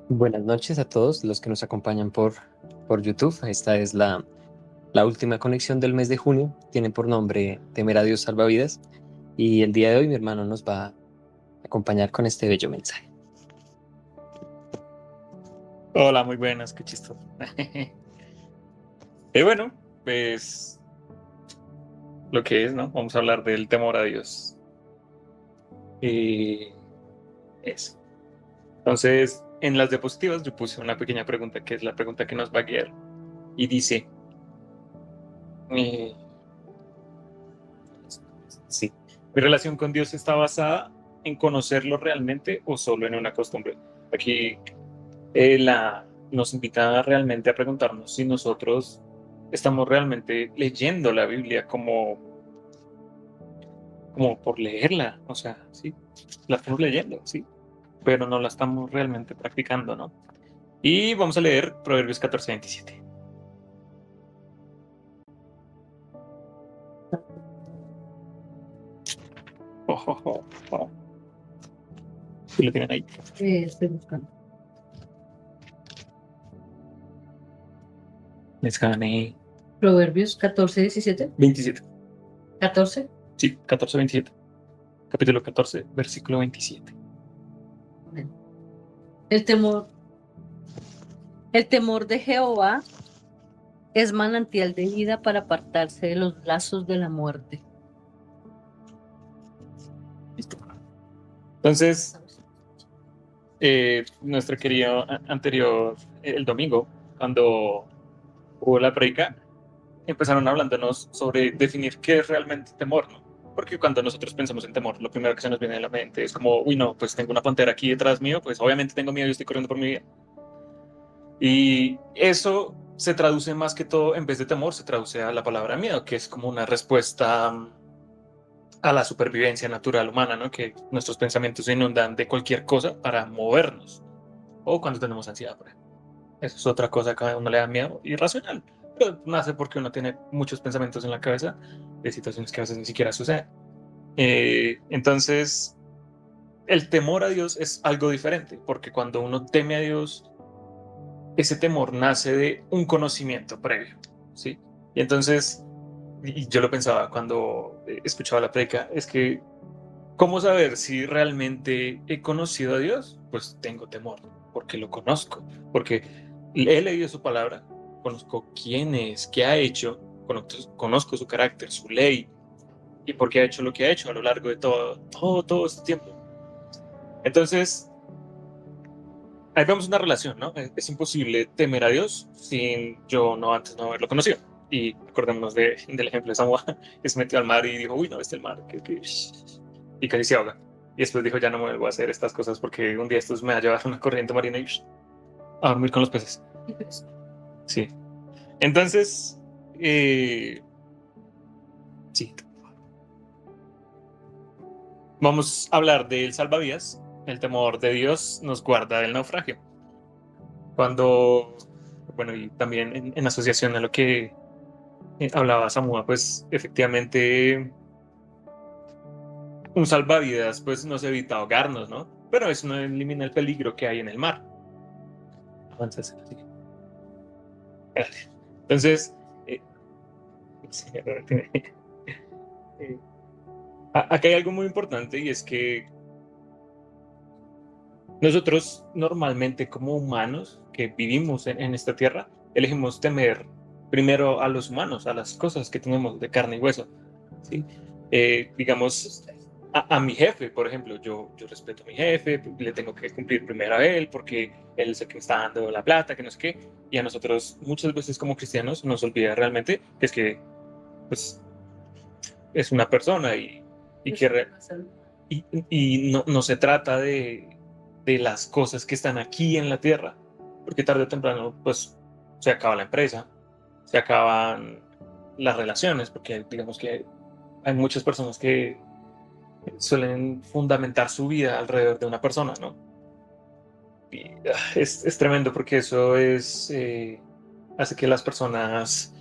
Buenas noches a todos los que nos acompañan por YouTube. Esta es la última conexión del mes de junio. Tiene por nombre Temer a Dios Salvavidas. Y el día de hoy mi hermano nos va a acompañar con este bello mensaje. Hola, muy buenas, qué chistoso. Y bueno, pues lo que es, ¿no? Vamos a hablar del temor a Dios. Y eso. Entonces, en las diapositivas yo puse una pequeña pregunta que es la pregunta que nos va a guiar. Y dice, eh, sí, ¿mi relación con Dios está basada en conocerlo realmente o solo en una costumbre? Aquí nos invita realmente a preguntarnos si nosotros estamos realmente leyendo la Biblia como por leerla, o sea, sí, la estamos leyendo, sí, pero no la estamos realmente practicando, ¿no? Y vamos a leer Proverbios 14:27. Oh, oh, oh, oh. Sí lo tienen ahí. Estoy buscando. Les gané Proverbios 14, 17, 27. 14. Sí, 14:27. Capítulo 14, versículo 27. Bueno. El temor, el temor de Jehová es manantial de vida para apartarse de los lazos de la muerte. Listo. Entonces, nuestro querido anterior, el domingo, cuando hubo la predica, empezaron hablándonos sobre definir qué es realmente temor, ¿no? Porque cuando nosotros pensamos en temor, lo primero que se nos viene a la mente es como, uy, no, pues tengo una pantera aquí detrás mío, pues obviamente tengo miedo y estoy corriendo por mi vida. Y eso se traduce más que todo, en vez de temor, se traduce a la palabra miedo, que es como una respuesta a la supervivencia natural humana, ¿no? Que nuestros pensamientos se inundan de cualquier cosa para movernos. O cuando tenemos ansiedad, por ejemplo. Eso es otra cosa que a uno le da miedo irracional. Pero nace porque uno tiene muchos pensamientos en la cabeza de situaciones que a veces ni siquiera suceden. Entonces, el temor a Dios es algo diferente, porque cuando uno teme a Dios, ese temor nace de un conocimiento previo, ¿sí? Y entonces, y yo lo pensaba cuando escuchaba la predica, es que, ¿cómo saber si realmente he conocido a Dios? Pues tengo temor, porque lo conozco, porque he leído su palabra, conozco quién es, qué ha hecho, conozco su carácter, su ley, y por qué ha hecho lo que ha hecho a lo largo de todo este tiempo. Entonces, ahí vemos una relación, ¿no? Es imposible temer a Dios sin yo no antes no haberlo conocido. Y acordémonos del ejemplo de Samuel, que se metió al mar y dijo, uy, no, el mar, y casi se ahoga. Y después dijo, ya no me vuelvo a hacer estas cosas porque un día estos me va a llevar una corriente marina y a dormir con los peces. Sí. Entonces, sí. Vamos a hablar del salvavidas. El temor de Dios nos guarda del naufragio. Cuando, bueno, y también en asociación a lo que hablaba Samuel, pues efectivamente un salvavidas pues nos evita ahogarnos, ¿no? Pero eso no elimina el peligro que hay en el mar. Avanza, así. Gracias. Entonces, eh, eh, acá hay algo muy importante y es que nosotros normalmente como humanos que vivimos en esta tierra, elegimos temer primero a los humanos, a las cosas que tenemos de carne y hueso, ¿sí? Digamos, a mi jefe, por ejemplo, yo respeto a mi jefe, le tengo que cumplir primero a él porque él es el que me está dando la plata, que no sé qué, y a nosotros muchas veces como cristianos nos olvida realmente que es que pues, es una persona y que y no se trata de las cosas que están aquí en la tierra, porque tarde o temprano pues se acaba la empresa, se acaban las relaciones, porque digamos que hay muchas personas que suelen fundamentar su vida alrededor de una persona, ¿no? Y es tremendo porque eso hace que las personas,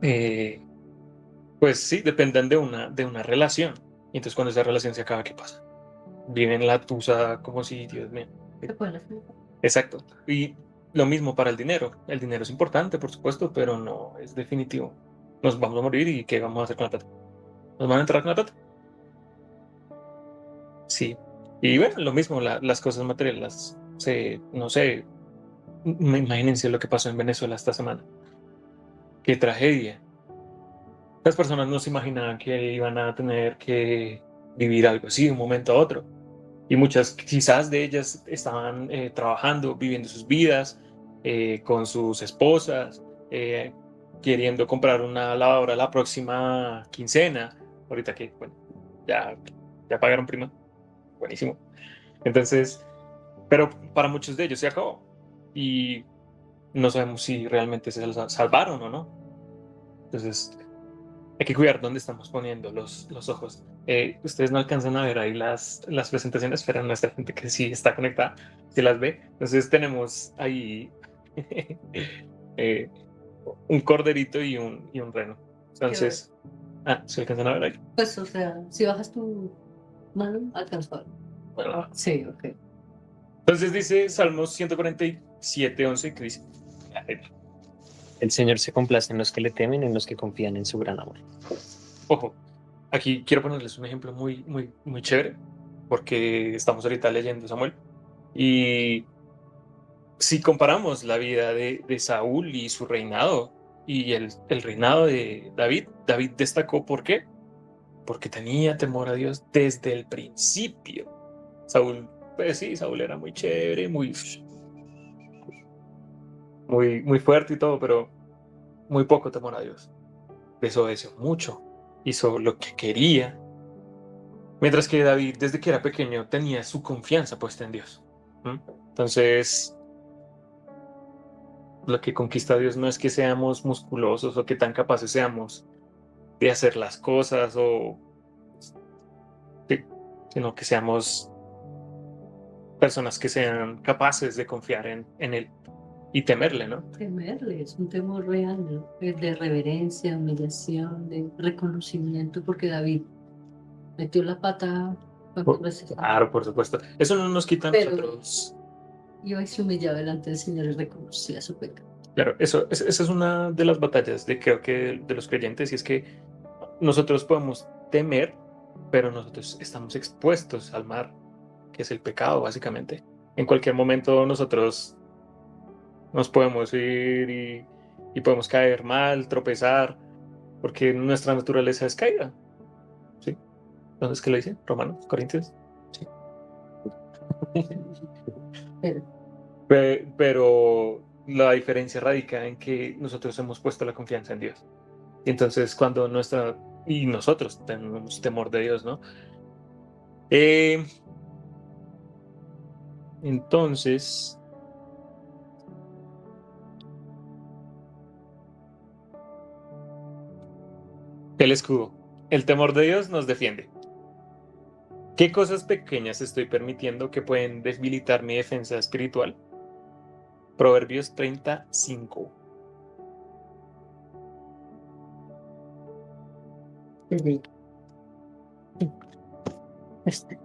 eh, pues sí, dependan de una relación. Y entonces cuando esa relación se acaba, ¿qué pasa? Viven la tusa como si, Dios mío. Se pueden hacer. Exacto. Y lo mismo para el dinero. El dinero es importante, por supuesto, pero no es definitivo. Nos vamos a morir y ¿qué vamos a hacer con la plata? ¿Nos van a enterrar con la plata? Sí. Y bueno, lo mismo, las cosas materiales, no sé, imagínense lo que pasó en Venezuela esta semana. Qué tragedia. Las personas no se imaginaban que iban a tener que vivir algo así de un momento a otro. Y muchas, quizás de ellas estaban trabajando, viviendo sus vidas con sus esposas, eh, queriendo comprar una lavadora la próxima quincena. Ahorita que, bueno, ya, ya pagaron prima. Buenísimo. Entonces, pero para muchos de ellos se acabó. Y no sabemos si realmente se salvaron o no. Entonces, hay que cuidar dónde estamos poniendo los ojos. Ustedes no alcanzan a ver ahí las presentaciones, pero nuestra gente que sí está conectada, sí las ve. Entonces tenemos ahí eh, un corderito y un reno. Entonces, ¿se alcanzan a ver ahí? Pues, o sea, si bajas tu mano, alcanzó a ver. Bueno, Sí, ok. entonces dice Salmos 147:11, que dice, El Señor se complace en los que le temen, en los que confían en su gran amor. ojo, aquí quiero ponerles un ejemplo muy, muy, muy chévere, porque estamos ahorita leyendo Samuel. Y si comparamos la vida de Saúl y su reinado y el reinado de David, David destacó ¿por qué? Porque tenía temor a Dios desde el principio. Saúl, pues sí, Saúl era muy chévere, muy fuerte y todo, pero muy poco temor a Dios. Desobedeció mucho, hizo lo que quería. Mientras que David, desde que era pequeño, tenía su confianza puesta en Dios. Entonces, lo que conquista a Dios no es que seamos musculosos o que tan capaces seamos de hacer las cosas sí, sino que seamos personas que sean capaces de confiar en Él y temerle, ¿no? Temerle, es un temor real, ¿no? Es de reverencia, humillación, de reconocimiento, porque David metió la pata cuántas veces. Claro, por supuesto. Eso no nos quita a Pero- nosotros. Iba y se humillaba delante del Señor y reconocía su pecado. Claro, esa es una de las batallas creo que de los creyentes, y es que nosotros podemos temer, pero nosotros estamos expuestos al mar, que es el pecado, básicamente. En cualquier momento nosotros nos podemos ir y podemos caer mal, tropezar, porque nuestra naturaleza es caída. ¿Sí? Entonces, ¿qué lo dice? Romanos, Corintios. Sí. Pero Pero la diferencia radica en que nosotros hemos puesto la confianza en Dios. Y entonces, cuando y nosotros tenemos temor de Dios, ¿no? Entonces, el escudo. El temor de Dios nos defiende. ¿Qué cosas pequeñas estoy permitiendo que pueden debilitar mi defensa espiritual? Proverbios 35. este.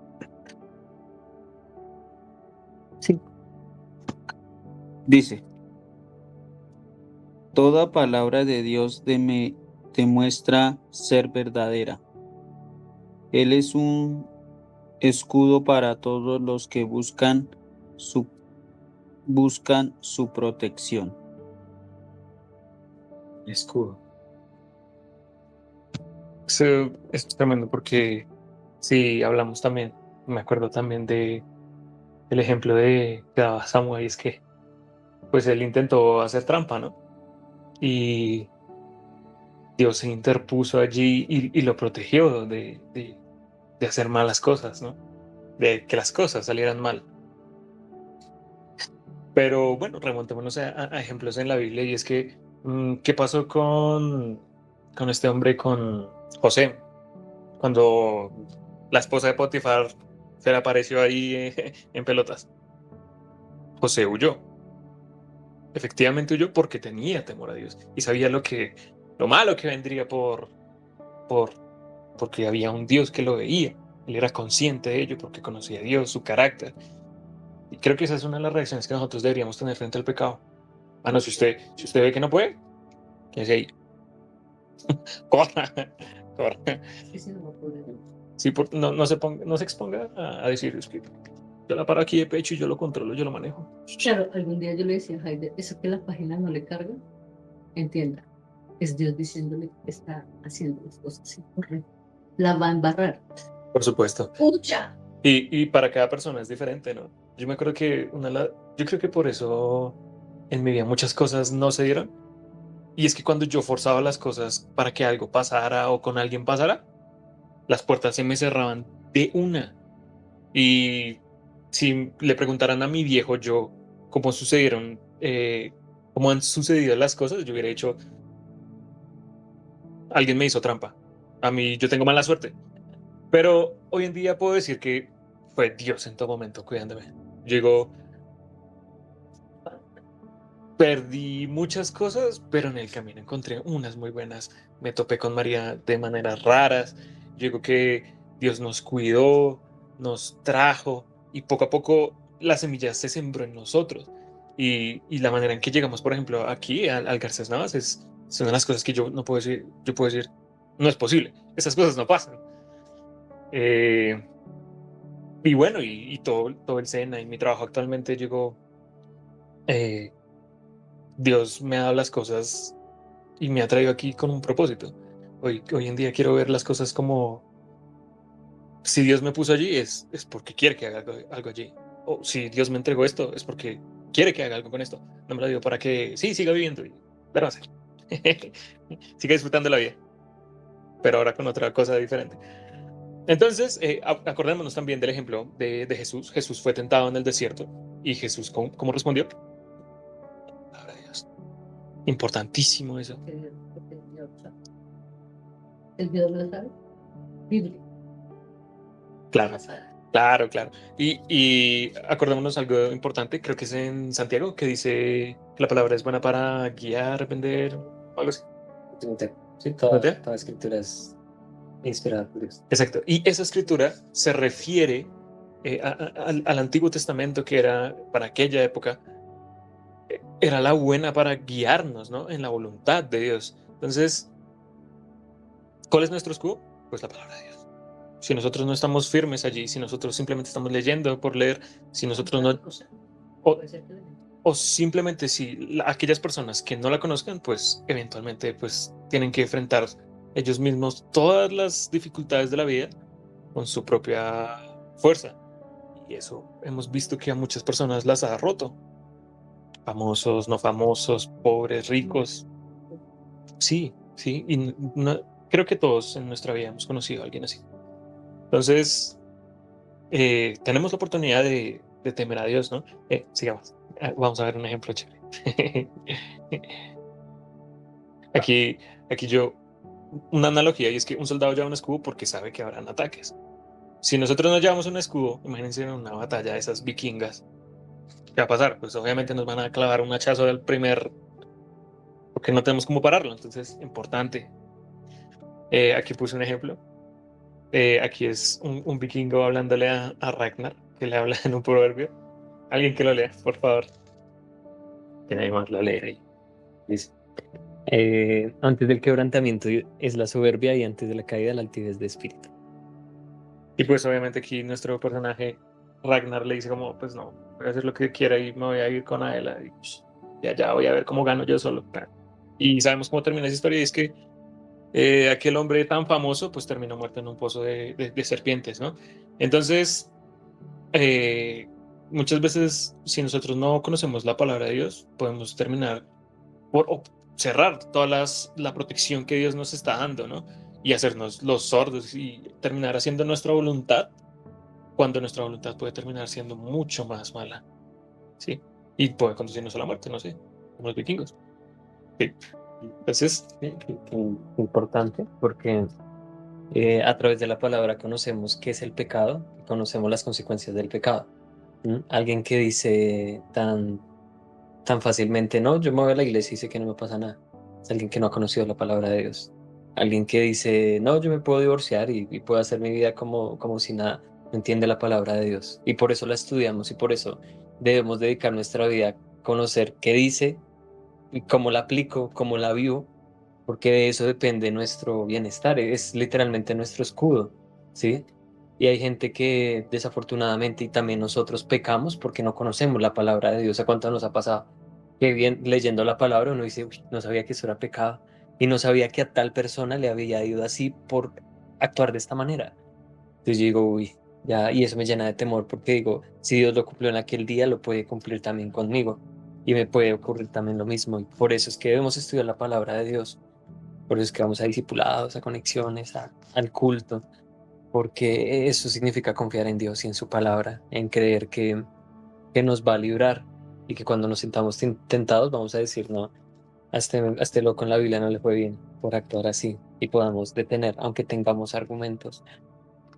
Sí. Dice, toda palabra de Dios demuestra ser verdadera. Él es un escudo para todos los que buscan su protección. Escudo. Eso es tremendo porque sí, hablamos también, me acuerdo también del ejemplo que daba Samuel, y es que pues él intentó hacer trampa, ¿no? Y Dios se interpuso allí y lo protegió de hacer malas cosas, ¿no? De que las cosas salieran mal. Pero bueno, remontémonos a ejemplos en la Biblia, y es que, ¿qué pasó con este hombre, con José? Cuando la esposa de Potifar se le apareció ahí en pelotas. José huyó. Efectivamente huyó porque tenía temor a Dios y sabía lo malo que vendría porque había un Dios que lo veía. Él era consciente de ello porque conocía a Dios, su carácter. Y creo que esa es una de las reacciones que nosotros deberíamos tener frente al pecado. No, si usted ve que no puede, quédese ahí. Corra, corra. Ese no va a poder. Sí, no se exponga a decir, es que yo la paro aquí de pecho y yo lo controlo, yo lo manejo. Claro, algún día yo le decía a Jaide, eso que la página no le carga, entienda, es Dios diciéndole que está haciendo las cosas incorrectas. La va a embarrar. Por supuesto. ¡Pucha! Y para cada persona es diferente, ¿no? Yo me acuerdo que yo creo que por eso en mi vida muchas cosas no se dieron. Y es que cuando yo forzaba las cosas para que algo pasara o con alguien pasara, las puertas se me cerraban de una. Y si le preguntaran a mi viejo yo cómo sucedieron, cómo han sucedido las cosas, yo hubiera dicho, alguien me hizo trampa. A mí, yo tengo mala suerte. Pero hoy en día puedo decir que fue Dios en todo momento cuidándome. Llegó, perdí muchas cosas, pero en el camino encontré unas muy buenas. Me topé con María de maneras raras. Llegó que Dios nos cuidó, nos trajo y poco a poco la semilla se sembró en nosotros. Y la manera en que llegamos, por ejemplo, aquí al Garcés Navas son de las cosas que yo no puedo decir, yo puedo decir, no es posible, esas cosas no pasan. Eh, y bueno, y todo el SENA y mi trabajo actualmente llegó, eh, Dios me ha dado las cosas y me ha traído aquí con un propósito. Hoy en día quiero ver las cosas como, si Dios me puso allí es porque quiere que haga algo allí. O si Dios me entregó esto es porque quiere que haga algo con esto. No me lo digo para que, sí, siga viviendo y pero hacer. Siga disfrutando la vida, pero ahora con otra cosa diferente. Entonces, acordémonos también del ejemplo de Jesús. Jesús fue tentado en el desierto y Jesús, ¿cómo respondió? Palabra de Dios. Importantísimo eso. El Dios lo sabe. Biblia. Claro, claro. Y acordémonos algo importante, creo que es en Santiago, que dice que la palabra es buena para guiar, vender, algo así. Sí, ¿Timoteo? toda escritura es inspirada por Dios. Exacto. Y esa escritura se refiere al Antiguo Testamento, que era para aquella época, era la buena para guiarnos, ¿no? En la voluntad de Dios. Entonces, ¿cuál es nuestro escudo? Pues la palabra de Dios. Si nosotros no estamos firmes allí, si nosotros simplemente estamos leyendo por leer, si nosotros no... O simplemente si aquellas personas que no la conozcan, pues eventualmente pues tienen que enfrentar ellos mismos todas las dificultades de la vida con su propia fuerza. Y eso hemos visto que a muchas personas las ha roto. Famosos, no famosos, pobres, ricos. Sí, sí. Y creo que todos en nuestra vida hemos conocido a alguien así. Entonces, tenemos la oportunidad de temer a Dios, ¿no? Sigamos. Vamos a ver un ejemplo chévere. Aquí yo, una analogía, y es que un soldado lleva un escudo porque sabe que habrán ataques. Si nosotros no llevamos un escudo, imagínense en una batalla de esas vikingas, ¿qué va a pasar? Pues obviamente nos van a clavar un hachazo del primer, porque no tenemos cómo pararlo. Entonces, importante. Aquí puse un ejemplo. Aquí es un vikingo hablándole a Ragnar, que le habla en un proverbio. Alguien que lo lea, por favor. Que nadie más lo lee ahí. Dice, antes del quebrantamiento es la soberbia y antes de la caída la altivez de espíritu. Y pues obviamente aquí nuestro personaje Ragnar le dice como, pues no, voy a hacer lo que quiera y me voy a ir con Aela y pues, ya voy a ver cómo gano yo solo. Y sabemos cómo termina esa historia y es que aquel hombre tan famoso pues terminó muerto en un pozo de serpientes, ¿no? Entonces, muchas veces si nosotros no conocemos la palabra de Dios, podemos terminar por cerrar toda la protección que Dios nos está dando, ¿no? Y hacernos los sordos y terminar haciendo nuestra voluntad cuando nuestra voluntad puede terminar siendo mucho más mala, ¿sí? Y puede conducirnos a la muerte, no sé, como los vikingos. Sí. Entonces, Importante porque a través de la palabra conocemos qué es el pecado y conocemos las consecuencias del pecado. Alguien que dice tan fácilmente, no, yo me voy a la iglesia y sé que no me pasa nada. Es alguien que no ha conocido la palabra de Dios. Alguien que dice, no, yo me puedo divorciar y puedo hacer mi vida como si nada. no entiende la palabra de Dios. Y por eso la estudiamos y por eso debemos dedicar nuestra vida a conocer qué dice y cómo la aplico, cómo la vivo, porque de eso depende nuestro bienestar, es literalmente nuestro escudo, ¿sí? Y hay gente que desafortunadamente y también nosotros pecamos porque no conocemos la palabra de Dios. ¿A cuánto nos ha pasado? Que bien leyendo la palabra uno dice, "Uy, no sabía que eso era pecado y no sabía que a tal persona le había ido así por actuar de esta manera". Entonces yo digo, uy, ya, y eso me llena de temor porque digo, si Dios lo cumplió en aquel día, lo puede cumplir también conmigo y me puede ocurrir también lo mismo. Y por eso es que debemos estudiar la palabra de Dios, por eso es que vamos a discipulados, a conexiones, al culto, porque eso significa confiar en Dios y en su palabra, en creer que nos va a librar y que cuando nos sintamos tentados vamos a decir, no, a este loco en la Biblia no le fue bien por actuar así y podamos detener, aunque tengamos argumentos.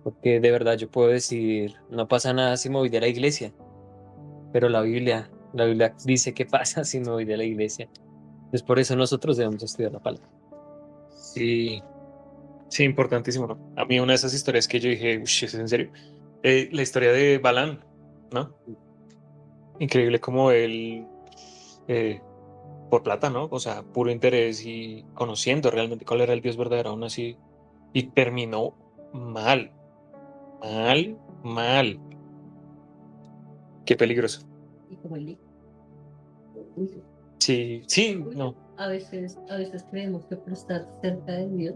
Porque de verdad yo puedo decir, no pasa nada si me voy de la iglesia, pero la Biblia dice qué pasa si me voy de la iglesia. Entonces por eso nosotros debemos estudiar la palabra. Sí, sí, importantísimo, ¿no? A mí una de esas historias que yo dije, uy, ¿es en serio? La historia de Balán, ¿no? Increíble como él, eh, por plata, ¿no? O sea, puro interés y conociendo realmente cuál era el Dios verdadero, aún así, y terminó mal, mal, mal. Qué peligroso. Y como el Sí, sí, no. a veces creemos que por estar cerca de Dios,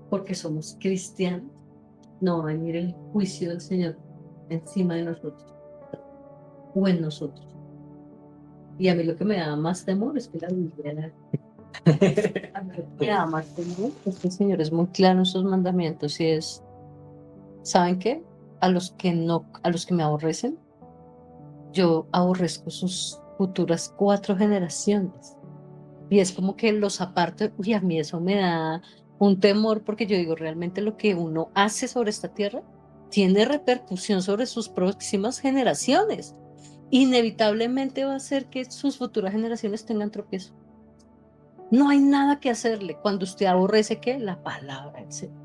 porque somos cristianos, no va a venir el juicio del Señor encima de nosotros o en nosotros. Y a mí lo que me da más temor es que la Biblia, a mí lo que me da más temor es que el Señor es muy claro en sus mandamientos y es, ¿saben qué? A los que no, a los que me aborrecen, yo aborrezco sus futuras 4 generaciones. Y es como que los aparto, y a mí eso me da un temor porque yo digo, realmente lo que uno hace sobre esta tierra tiene repercusión sobre sus próximas generaciones. Inevitablemente va a hacer que sus futuras generaciones tengan tropiezo. No hay nada que hacerle cuando usted aborrece que la palabra del Señor.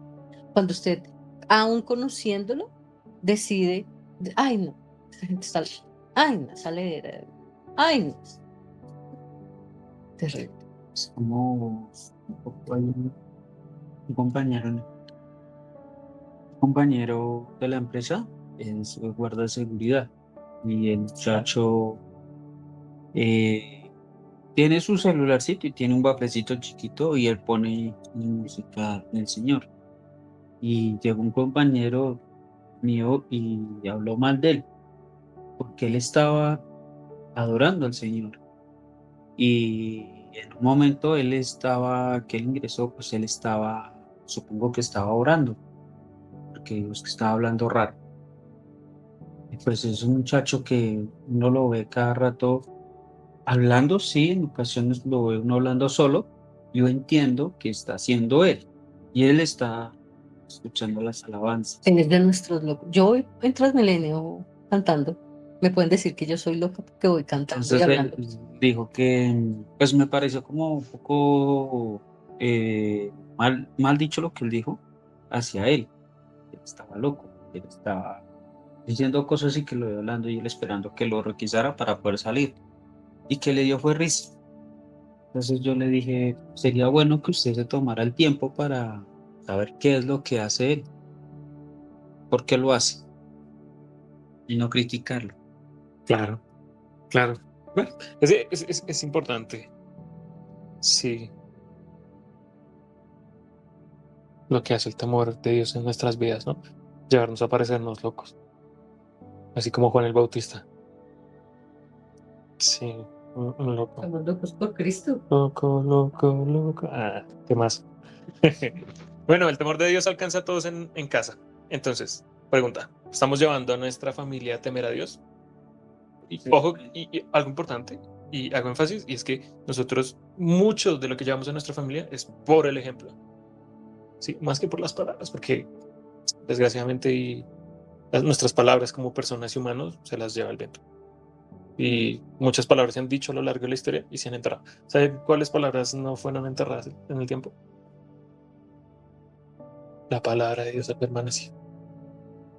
Cuando usted, aún conociéndolo, decide, ay no, esa gente está, ay no, sale, ay no, terrible. Es como un poco hay un compañero de la empresa, es guarda de seguridad, y el muchacho tiene su celularcito y tiene un baflecito chiquito y él pone música del Señor. Y llegó un compañero mío y habló mal de él, porque él estaba adorando al Señor. Y en un momento que él ingresó, pues él estaba, supongo que estaba orando, porque Dios que estaba hablando raro. Y pues es un muchacho que uno lo ve cada rato hablando, sí, en ocasiones lo ve uno hablando solo. Yo entiendo que está haciendo él y él está escuchando las alabanzas. Es de nuestros locos. Yo voy en Transmilenio cantando. Me pueden decir que yo soy loca porque voy cantando y Entonces él hablando. dijo que, pues me pareció como un poco mal dicho lo que él dijo hacia él. Él estaba loco, él estaba diciendo cosas y que lo iba hablando y él esperando que lo requisara para poder salir. Y que le dio fue risa. Entonces yo le dije, sería bueno que usted se tomara el tiempo para saber qué es lo que hace él, por qué lo hace y no criticarlo. Claro, claro. Bueno, es importante. Sí, lo que hace el temor de Dios en nuestras vidas, ¿no? Llevarnos a parecernos locos, así como Juan el Bautista. Sí, un loco. Somos locos por Cristo. Loco, loco, loco. Ah, ¿qué más? Bueno, el temor de Dios alcanza a todos en casa. Entonces, pregunta, ¿estamos llevando a nuestra familia a temer a Dios? Y ojo, y algo importante, y hago énfasis, y es que nosotros, mucho de lo que llevamos a nuestra familia es por el ejemplo, ¿sí? Más que por las palabras, porque desgraciadamente nuestras palabras como personas y humanos se las lleva el viento. Y muchas palabras se han dicho a lo largo de la historia y se han enterrado. ¿Saben cuáles palabras no fueron enterradas en el tiempo? La palabra de Dios ha permanecido.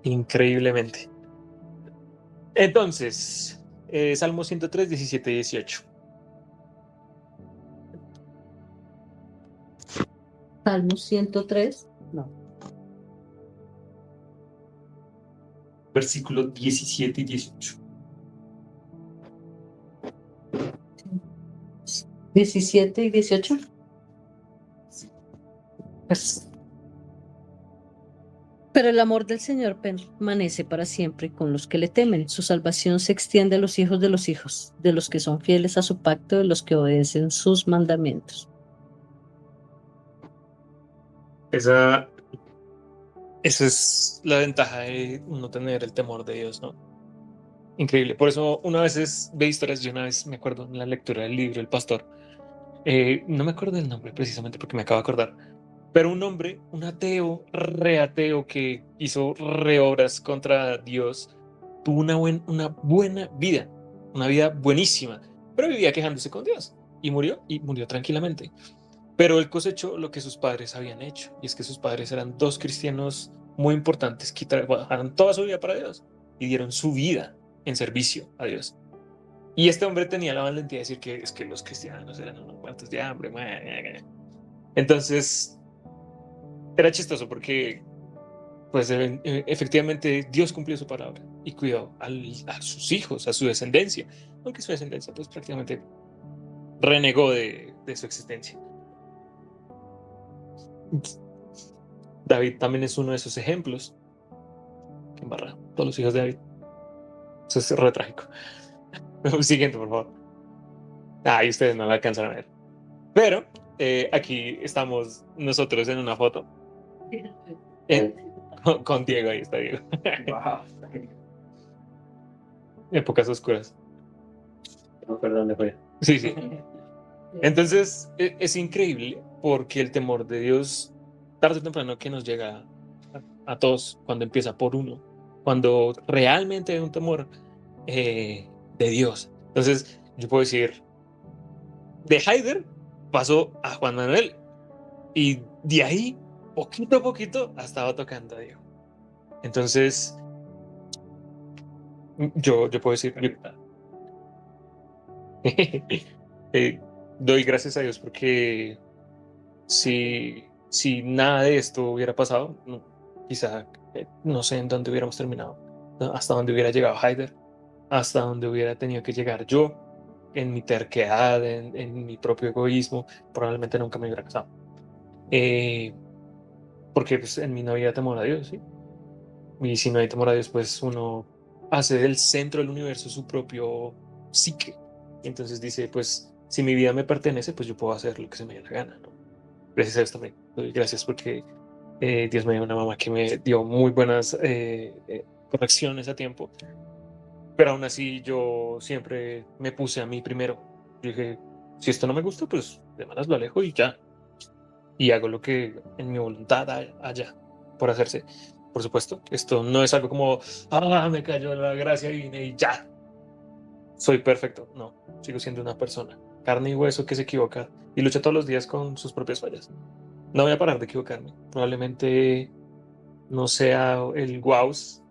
increíblemente. Entonces, Salmo 103, 17 y 18. Salmo 103. No. Versículos 17 y 18. 17 y 18. Pues, pero el amor del Señor permanece para siempre con los que le temen. Su salvación se extiende a los hijos, de los que son fieles a su pacto, de los que obedecen sus mandamientos. Esa es la ventaja de no tener el temor de Dios, ¿no? Increíble. Por eso una vez ve historias, yo una vez me acuerdo en la lectura del libro El Pastor, no me acuerdo del nombre precisamente porque me acabo de acordar, pero un hombre, un ateo, re ateo que hizo re obras contra Dios, tuvo una buena vida, una vida buenísima, pero vivía quejándose con Dios y murió tranquilamente. Pero él cosechó lo que sus padres habían hecho, y es que sus padres eran dos cristianos muy importantes que trabajaron toda su vida para Dios y dieron su vida en servicio a Dios. Y este hombre tenía la valentía de decir que es que los cristianos eran unos muertos de hambre. Entonces, era chistoso porque, pues, efectivamente, Dios cumplió su palabra y cuidó a sus hijos, a su descendencia, aunque su descendencia, pues, prácticamente renegó de su existencia. David también es uno de esos ejemplos. Qué embarrado, todos los hijos de David. Eso es re trágico. Siguiente, por favor. Ahí ustedes no la alcanzan a ver. Pero aquí estamos nosotros en una foto. Con Diego, ahí está Diego. Wow. Épocas oscuras. No, perdón, ¿dónde fue? Sí, sí. Entonces es increíble porque el temor de Dios, tarde o temprano, que nos llega a todos cuando empieza por uno, cuando realmente hay un temor de Dios. Entonces, yo puedo decir, de Haider pasó a Juan Manuel y de ahí, poquito a poquito, ha estado tocando a Dios. Entonces, yo puedo decir, doy gracias a Dios porque si nada de esto hubiera pasado, quizá no sé en dónde hubiéramos terminado, hasta dónde hubiera llegado Haider, hasta dónde hubiera tenido que llegar yo en mi terquedad, en mi propio egoísmo, probablemente nunca me hubiera casado. Porque pues, en mí no había temor a Dios, ¿sí? Y si no hay temor a Dios, pues uno hace del centro del universo su propio psique. Y entonces dice, pues si mi vida me pertenece, pues yo puedo hacer lo que se me dé la gana, ¿no? Gracias a Dios también. Doy gracias porque Dios me dio una mamá que me dio muy buenas correcciones a tiempo. Pero aún así yo siempre me puse a mí primero. Yo dije, si esto no me gusta, pues de malas lo alejo y ya. Y hago lo que en mi voluntad haya por hacerse. Por supuesto, esto no es algo como, me cayó la gracia divina y ya, soy perfecto. No, sigo siendo una persona, carne y hueso que se equivoca y lucha todos los días con sus propias fallas. No voy a parar de equivocarme. Probablemente no sea el guaus,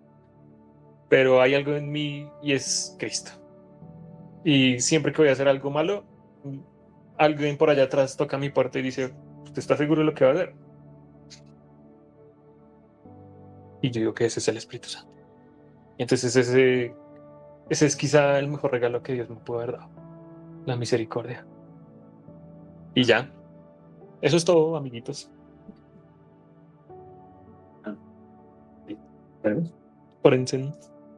pero hay algo en mí y es Cristo. Y siempre que voy a hacer algo malo, alguien por allá atrás toca mi puerta y dice, ¿usted está seguro de lo que va a hacer? Y yo digo que ese es el Espíritu Santo. Y entonces ese es quizá el mejor regalo que Dios me pudo haber dado, la misericordia. Y ya, eso es todo, amiguitos. ¿Sabes? Pórense.